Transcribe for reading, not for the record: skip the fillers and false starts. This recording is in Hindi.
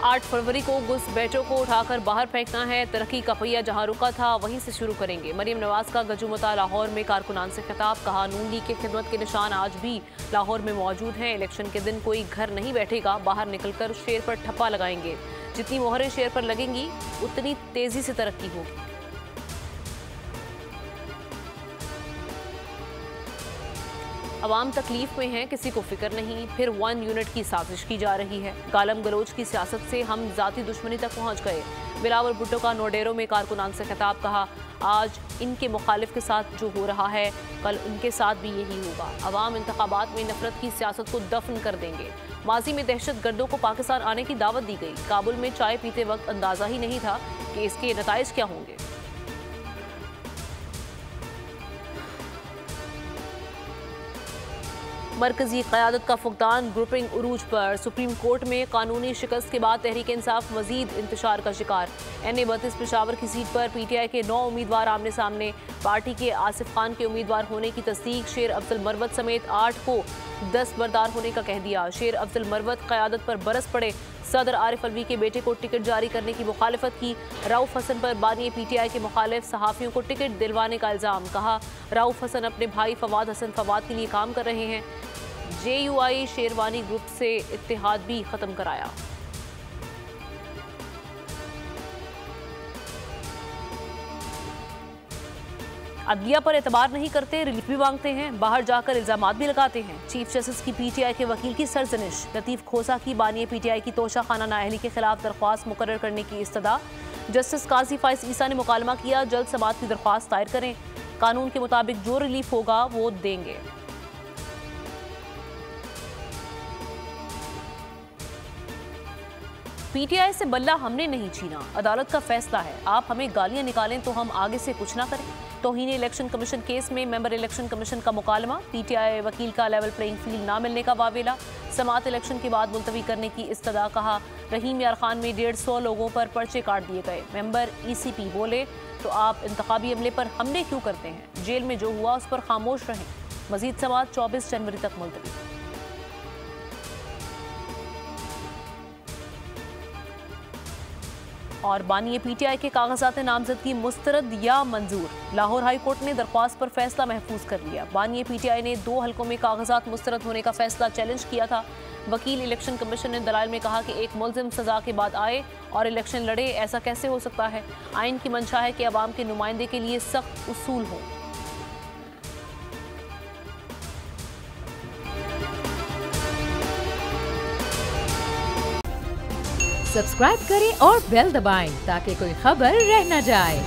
8 फरवरी को घुसपैठियों को उठाकर बाहर फेंकना है। तरक्की का पहिया जहां रुका था वहीं से शुरू करेंगे। मरियम नवाज का गजूमता लाहौर में कारकुनान से खिताब। कहा, नून लीग के खिदमत के निशान आज भी लाहौर में मौजूद हैं। इलेक्शन के दिन कोई घर नहीं बैठेगा, बाहर निकलकर शेर पर ठप्पा लगाएंगे। जितनी मोहरें शेर पर लगेंगी उतनी तेजी से तरक्की होगी। अवाम तकलीफ में है, किसी को फिक्र नहीं। फिर 1 यूनिट की साजिश की जा रही है। गालम गलोच की सियासत से हम जाती दुश्मनी तक पहुंच गए। बिलावल भुट्टो का नोडेरो में कारकुनान से खिताब। कहा, आज इनके मुखालिफ के साथ जो हो रहा है कल उनके साथ भी यही होगा। अवाम इंतखाबात में नफरत की सियासत को दफन कर देंगे। माजी में दहशत गर्दों को पाकिस्तान आने की दावत दी गई। काबुल में चाय पीते वक्त अंदाजा ही नहीं था कि इसके नताइज क्या होंगे। मरकजी क़यादत का फुकदान ग्रुपिंग उरूज पर। सुप्रीम कोर्ट में कानूनी शिकस्त के बाद तहरीक इंसाफ मजीद इंतशार का शिकार। NA 32 पेशावर की सीट पर PTI के 9 उम्मीदवार आमने सामने। पार्टी के आसिफ खान के उम्मीदवार होने की तस्दीक। शेर अफजल मरवत समेत 8 को दस्तबरदार होने का कह दिया। शेर अफजल मरवत क़यादत पर बरस पड़े। सदर आरिफ अलवी के बेटे को टिकट जारी करने की मुखालिफत की। रऊफ हसन पर बानी PTI के मुखालिफ सहाफ़ियों को टिकट दिलवाने का इल्ज़ाम। कहा, रऊफ हसन अपने भाई फवाद हसन फवाद के लिए काम कर रहे हैं। JUI शेरवानी ग्रुप से इत्तेहाद भी खत्म कराया। अदलिया पर एतबार नहीं करते, रिलीफ भी मांगते हैं, बाहर जाकर इल्जामात भी लगाते हैं। चीफ जस्टिस की PTI के वकील की सरजनिश। लतीफ खोसा की बानी PTI की तोशा खाना नाअहली के खिलाफ दरख्वास्त मुकर्रर करने की इस्तदा। जस्टिस काजी फाइज ईसा ने मुकालमा किया, जल्द समाअत की दरख्वास्त दायर करें। कानून के मुताबिक जो रिलीफ होगा वो देंगे। PTI से बल्ला हमने नहीं छीना, अदालत का फैसला है। आप हमें गालियां निकालें तो हम आगे से कुछ ना करें। तौहीन इलेक्शन कमीशन केस में मेंबर इलेक्शन कमीशन का मुकालमा। PTI वकील का लेवल प्लेइंग फील्ड ना मिलने का वावेला। समाअत इलेक्शन के बाद मुलतवी करने की इस्तदा। कहा, रहीम यार खान में 150 लोगों पर पर्चे काट दिए गए। मेंबर ECP बोले, तो आप इंतखाबी अमले पर हमले क्यों करते हैं? जेल में जो हुआ उस पर खामोश रहें। मजीद समाअत 24 जनवरी तक मुलतवी। और बानी PTI के कागजात नामजदगी मुस्तरद या मंजूर। लाहौर हाई कोर्ट ने दरख्वास्त पर फैसला महफूज कर लिया। बानी PTI ने 2 हलकों में कागजात मुस्तरद होने का फैसला चैलेंज किया था। वकील इलेक्शन कमीशन ने दलाइल में कहा कि एक मुलजिम सजा के बाद आए और इलेक्शन लड़े, ऐसा कैसे हो सकता है? आइन की मंशा है कि अवाम के नुमाइंदे के लिए सख्त उसूल हों। सब्सक्राइब करें और बेल दबाएं ताकि कोई खबर रह न जाए।